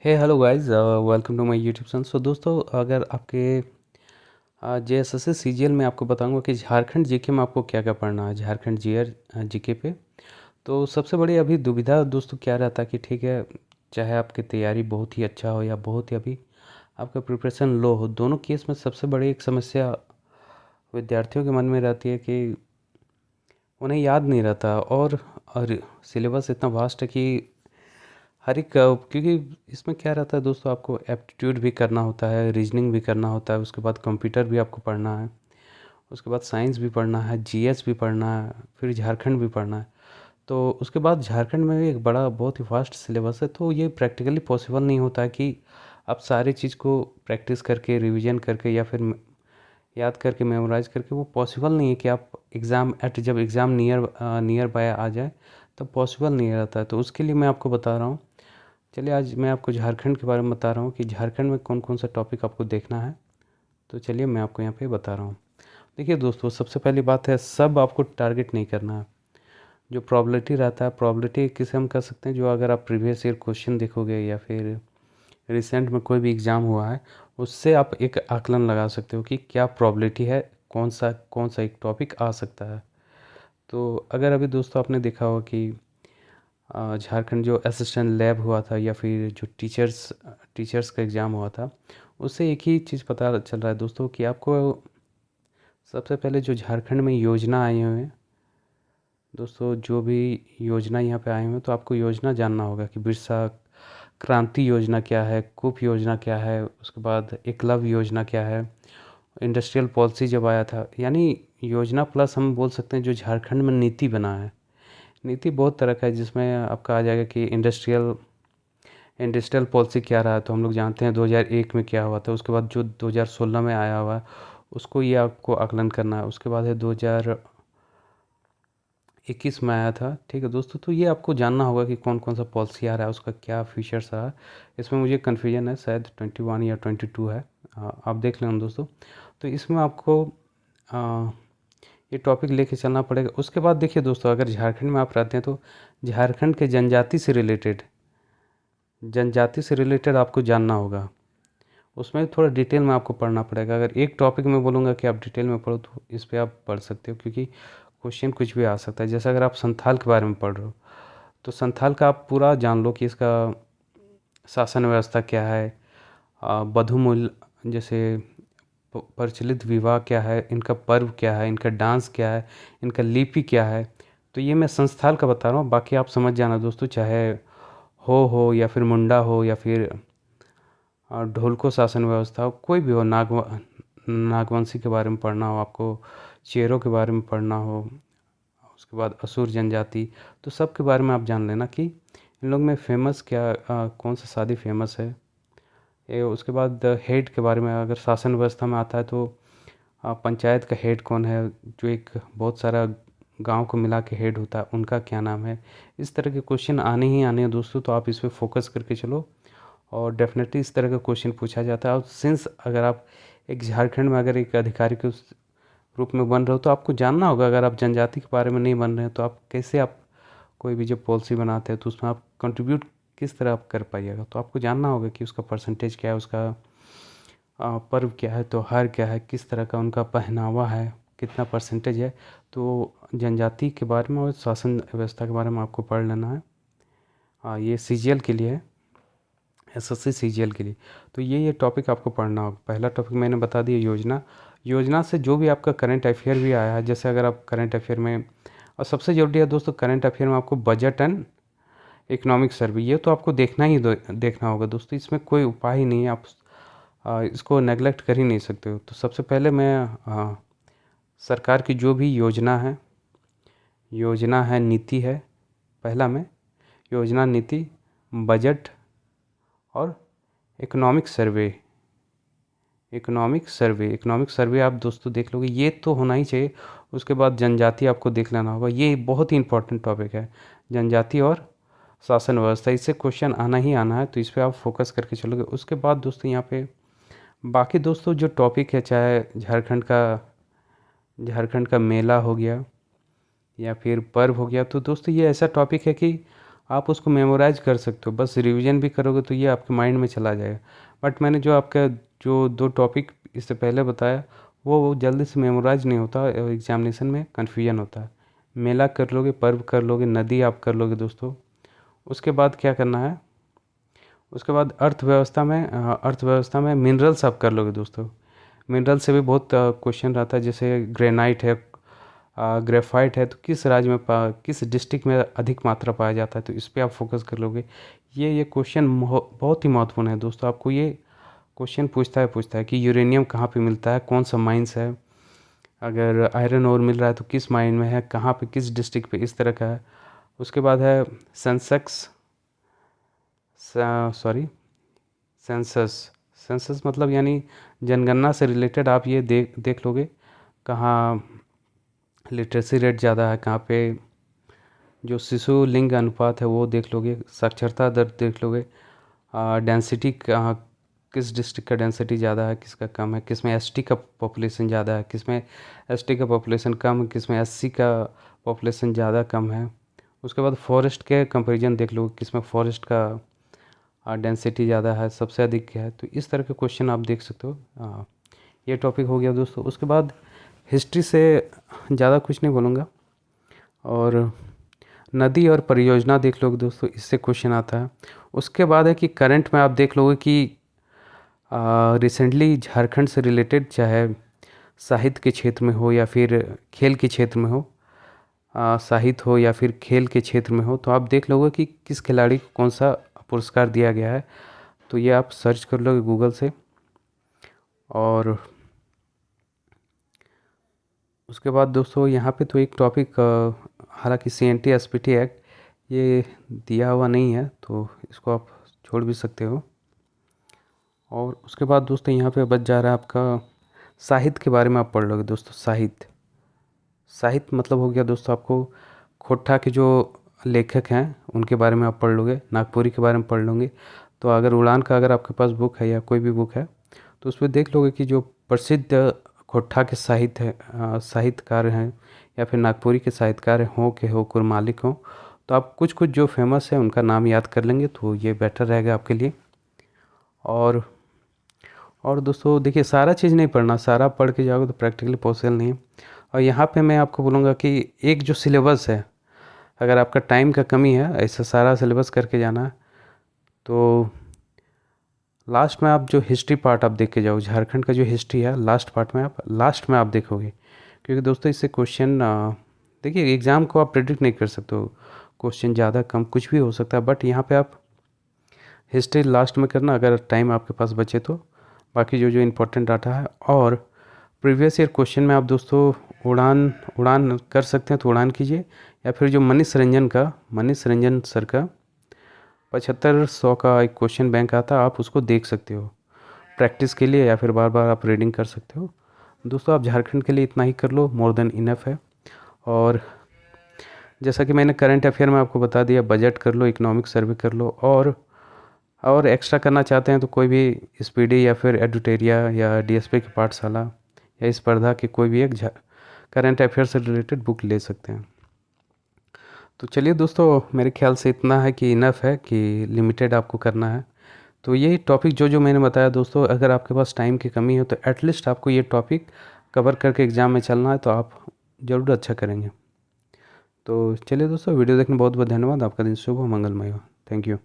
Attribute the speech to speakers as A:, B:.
A: Hey hello guys, welcome to my YouTube channel. So दोस्तों, अगर आपके जेएसएससी सीजीएल में आपको बताऊंगा कि झारखंड जीके में आपको क्या क्या पढ़ना है, झारखंड जीआर जीके पे। तो सबसे बड़ी अभी दुविधा दोस्तों क्या रहता है कि ठीक है, चाहे आपकी तैयारी बहुत ही अच्छा हो या बहुत ही अभी आपका प्रिपरेशन लो हो, दोनों केस में सबसे बड़ी एक समस्या विद्यार्थियों के मन में रहती है कि उन्हें याद नहीं रहता। और सिलेबस इतना वास्ट है कि हर एक क्योंकि इसमें क्या रहता है दोस्तों, आपको एप्टीट्यूड भी करना होता है, रीजनिंग भी करना होता है, उसके बाद कंप्यूटर भी आपको पढ़ना है, उसके बाद साइंस भी पढ़ना है, जीएस भी पढ़ना है, फिर झारखंड भी पढ़ना है। तो उसके बाद झारखंड में भी एक बड़ा बहुत ही वास्ट सिलेबस है, तो ये प्रैक्टिकली पॉसिबल नहीं होता है कि आप सारी चीज़ को प्रैक्टिस करके, रिवीजन करके या फिर याद करके, मेमोराइज़ करके, वो पॉसिबल नहीं है कि आप जब एग्ज़ाम नियर बाय आ जाए तब पॉसिबल नहीं रहता है। तो उसके लिए मैं आपको बता रहा हूँ। चलिए, आज मैं आपको झारखंड के बारे में बता रहा हूँ कि झारखंड में कौन कौन सा टॉपिक आपको देखना है। तो चलिए मैं आपको यहाँ पे बता रहा हूँ। देखिए दोस्तों, सबसे पहली बात है, सब आपको टारगेट नहीं करना है। जो प्रॉबिलिटी रहता है, प्रॉबिलिटी किसे हम कह सकते हैं, जो अगर आप प्रीवियस ईयर क्वेश्चन देखोगे या फिर रिसेंट में कोई भी एग्ज़ाम हुआ है, उससे आप एक आकलन लगा सकते हो कि क्या प्रॉबिलिटी है, कौन सा एक टॉपिक आ सकता है। तो अगर अभी दोस्तों आपने देखा होगा कि झारखंड जो असिस्टेंट लैब हुआ था या फिर जो टीचर्स का एग्ज़ाम हुआ था, उससे एक ही चीज़ पता चल रहा है दोस्तों कि आपको सबसे पहले जो झारखंड में योजना आई हुई है दोस्तों, जो भी योजना यहाँ पे आए हुए हैं, तो आपको योजना जानना होगा कि बिरसा क्रांति योजना क्या है, कुप योजना क्या है, उसके बाद एकलव्य योजना क्या है, इंडस्ट्रियल पॉलिसी जब आया था। यानी योजना प्लस हम बोल सकते हैं जो झारखंड में नीति बना है। नीति बहुत तरह का है, जिसमें आपका आ जाएगा कि इंडस्ट्रियल पॉलिसी क्या रहा है, तो हम लोग जानते हैं 2001 में क्या हुआ था। उसके बाद जो 2016 में आया हुआ है, उसको ये आपको आकलन करना है। उसके बाद है 2021 में आया था, ठीक है दोस्तों। तो ये आपको जानना होगा कि कौन कौन सा पॉलिसी आ रहा है, उसका क्या फीचर्स रहा है। इसमें मुझे कन्फ्यूजन है, शायद 21 या 22 है। आप देख लेना दोस्तों। तो इसमें आपको आ, ये टॉपिक लेके चलना पड़ेगा। उसके बाद देखिए दोस्तों, अगर झारखंड में आप रहते हैं तो झारखंड के जनजाति से रिलेटेड आपको जानना होगा। उसमें थोड़ा डिटेल में आपको पढ़ना पड़ेगा। अगर एक टॉपिक में बोलूँगा कि आप डिटेल में पढ़ो, तो इस पे आप पढ़ सकते हो, क्योंकि क्वेश्चन कुछ भी आ सकता है। जैसे अगर आप संथाल के बारे में पढ़ रहे हो, तो संथाल का आप पूरा जान लो कि इसका शासन व्यवस्था क्या है, बधुमूल जैसे प्रचलित विवाह क्या है, इनका पर्व क्या है, इनका डांस क्या है, इनका लिपि क्या है। तो ये मैं संस्थाल का बता रहा हूँ, बाकी आप समझ जाना दोस्तों। चाहे हो या फिर मुंडा हो या फिर ढोलको शासन व्यवस्था हो, कोई भी हो, नागवंशी के बारे में पढ़ना हो आपको, चेरों के बारे में पढ़ना हो, उसके बाद असुर जनजाति, तो सब के बारे में आप जान लेना कि इन लोग में फेमस क्या, कौन सा शादी फेमस है। ये उसके बाद हेड के बारे में, अगर शासन व्यवस्था में आता है तो पंचायत का हेड कौन है, जो एक बहुत सारा गांव को मिला के हेड होता है, उनका क्या नाम है। इस तरह के क्वेश्चन आने ही आने हैं दोस्तों, तो आप इस पर फोकस करके चलो। और डेफिनेटली इस तरह का क्वेश्चन पूछा जाता है। और सिंस अगर आप एक झारखंड में अगर एक अधिकारी के उस रूप में बन रहे हो, तो आपको जानना होगा, अगर आप जनजाति के बारे में नहीं बन रहे हैं, तो आप कैसे आप कोई भी जब पॉलिसी बनाते हैं तो उसमें आप कंट्रीब्यूट किस तरह आप कर पाइएगा। तो आपको जानना होगा कि उसका परसेंटेज क्या है, उसका पर्व क्या है, त्योहार क्या है, किस तरह का उनका पहनावा है, कितना परसेंटेज है। तो जनजाति के बारे में और शासन व्यवस्था के बारे में आपको पढ़ लेना है। ये सीजीएल के लिए है, एसएससी सीजीएल के लिए। तो ये टॉपिक आपको पढ़ना होगा। पहला टॉपिक मैंने बता दिया, योजना। योजना से जो भी आपका करंट अफेयर भी आया है, जैसे अगर आप करंट अफेयर में, और सबसे ज़रूरी है दोस्तों करंट अफेयर में आपको बजट एंड इकोनॉमिक सर्वे, ये तो आपको देखना होगा दोस्तों। इसमें कोई उपाय ही नहीं है, आप इसको नेगलेक्ट कर ही नहीं सकते हो। तो सबसे पहले मैं सरकार की जो भी योजना है, नीति है, पहला में योजना, नीति, बजट और इकोनॉमिक सर्वे आप दोस्तों देख लोगे, ये तो होना ही चाहिए। उसके बाद जनजाति आपको देख लेना होगा, ये बहुत ही इंपॉर्टेंट टॉपिक है, जनजाति और शासन व्यवस्था। इससे क्वेश्चन आना ही आना है, तो इस पर आप फोकस करके चलोगे। उसके बाद दोस्तों यहाँ पे बाकी दोस्तों जो टॉपिक है, चाहे झारखंड का मेला हो गया या फिर पर्व हो गया, तो दोस्तों ये ऐसा टॉपिक है कि आप उसको मेमोराइज कर सकते हो, बस रिवीजन भी करोगे तो ये आपके माइंड में चला जाएगा। बट मैंने जो आपका जो 2 टॉपिक इससे पहले बताया वो जल्दी से मेमोराइज नहीं होता, एग्जामिनेशन में कन्फ्यूजन होता है। मेला कर लोगे, पर्व कर लोगे, नदी आप कर लोगे दोस्तों। उसके बाद क्या करना है, उसके बाद अर्थव्यवस्था में मिनरल्स आप कर लोगे दोस्तों। मिनरल से भी बहुत क्वेश्चन रहता है, जैसे ग्रेनाइट है, ग्रेफाइट है, तो किस राज्य में किस डिस्ट्रिक्ट में अधिक मात्रा पाया जाता है, तो इस पे आप फोकस कर लोगे। ये क्वेश्चन बहुत ही महत्वपूर्ण है दोस्तों। आपको ये क्वेश्चन पूछता है कि यूरेनियम कहाँ पे मिलता है, कौन सा माइंस है, अगर आयरन ओर मिल रहा है तो किस माइन में है, कहाँ पे, किस डिस्ट्रिक्ट पे, इस तरह का है। उसके बाद है सेंसेक्स, सॉरी सेंसस। सेंसस मतलब यानी जनगणना से रिलेटेड आप ये देख लोगे कहाँ लिटरेसी रेट ज़्यादा है, कहाँ पे जो शिशु लिंग अनुपात है वो देख लोगे, साक्षरता दर देख लोगे, डेंसिटी कहाँ, किस डिस्ट्रिक्ट का डेंसिटी ज़्यादा है, किसका कम है, किस में एसटी का पॉपुलेशन ज़्यादा है, किस में एसटी का पॉपुलेशन कम है, किस में एससी का पॉपुलेशन ज़्यादा कम है। उसके बाद फॉरेस्ट के कंपैरिजन देख लोगे, किस में फॉरेस्ट का डेंसिटी ज़्यादा है, सबसे अधिक है। तो इस तरह के क्वेश्चन आप देख सकते हो। ये टॉपिक हो गया दोस्तों। उसके बाद हिस्ट्री से ज़्यादा कुछ नहीं बोलूँगा, और नदी और परियोजना देख लोगे दोस्तों, इससे क्वेश्चन आता है। उसके बाद है कि करंट में आप देख लोगे कि रिसेंटली झारखंड से रिलेटेड, चाहे साहित्य के क्षेत्र में हो या फिर खेल के क्षेत्र में हो, साहित्य हो या फिर खेल के क्षेत्र में हो, तो आप देख लोगे कि किस खिलाड़ी को कौन सा पुरस्कार दिया गया है। तो ये आप सर्च कर लोगे गूगल से। और उसके बाद दोस्तों यहाँ पे तो एक टॉपिक, हालांकि CNT SPT एक्ट ये दिया हुआ नहीं है, तो इसको आप छोड़ भी सकते हो। और उसके बाद दोस्तों यहाँ पे बच जा रहा है आपका साहित्य के बारे में आप पढ़ लोगे दोस्तों। साहित्य मतलब हो गया दोस्तों, आपको खोट्ठा के जो लेखक हैं उनके बारे में आप पढ़ लोगे, नागपुरी के बारे में पढ़ लोगे। तो अगर उड़ान का अगर आपके पास बुक है या कोई भी बुक है तो उसमें देख लोगे कि जो प्रसिद्ध खोट्ठा के साहित्यकार हैं या फिर नागपुरी के साहित्यकार हो के हो कुरमालिक हो, तो आप कुछ कुछ जो फेमस है उनका नाम याद कर लेंगे तो ये बेटर रहेगा आपके लिए। और और दोस्तों देखिए, सारा चीज़ नहीं पढ़ना, सारा पढ़ के जाओगे तो प्रैक्टिकली पॉसिबल नहीं है। और यहाँ पे मैं आपको बोलूँगा कि एक जो सिलेबस है, अगर आपका टाइम का कमी है ऐसा सारा सिलेबस करके जाना है, तो लास्ट में आप जो हिस्ट्री पार्ट आप देख के जाओ, झारखंड का जो हिस्ट्री है लास्ट में आप देखोगे। क्योंकि दोस्तों इससे क्वेश्चन, देखिए एग्ज़ाम को आप प्रेडिक्ट नहीं कर सकते हो, क्वेश्चन ज़्यादा कम कुछ भी हो सकता है, बट यहाँ पे आप हिस्ट्री लास्ट में करना अगर टाइम आपके पास बचे तो। बाकी जो जो इम्पोर्टेंट डाटा है, और प्रीवियस ईयर क्वेश्चन में आप दोस्तों उड़ान कर सकते हैं तो उड़ान कीजिए, या फिर जो मनीष रंजन सर का 7500 का एक क्वेश्चन बैंक आता है, आप उसको देख सकते हो प्रैक्टिस के लिए, या फिर बार बार आप रीडिंग कर सकते हो। दोस्तों आप झारखंड के लिए इतना ही कर लो, मोर देन इनफ है। और जैसा कि मैंने करंट अफेयर में आपको बता दिया, बजट कर लो, इकोनॉमिक सर्वे कर लो, और एक्स्ट्रा करना चाहते हैं तो कोई भी स्पीडी या फिर एडुटेरिया या DSP की पाठशाला या स्पर्धा की कोई भी एक करंट अफेयर से रिलेटेड बुक ले सकते हैं। तो चलिए दोस्तों, मेरे ख्याल से इतना है कि इनफ है, कि लिमिटेड आपको करना है। तो यही टॉपिक जो जो मैंने बताया दोस्तों, अगर आपके पास टाइम की कमी है तो एटलीस्ट आपको ये टॉपिक कवर करके एग्ज़ाम में चलना है, तो आप ज़रूर अच्छा करेंगे। तो चलिए दोस्तों, वीडियो देखने बहुत बहुत धन्यवाद। आपका दिन शुभ हो, मंगलमय हो। Thank you.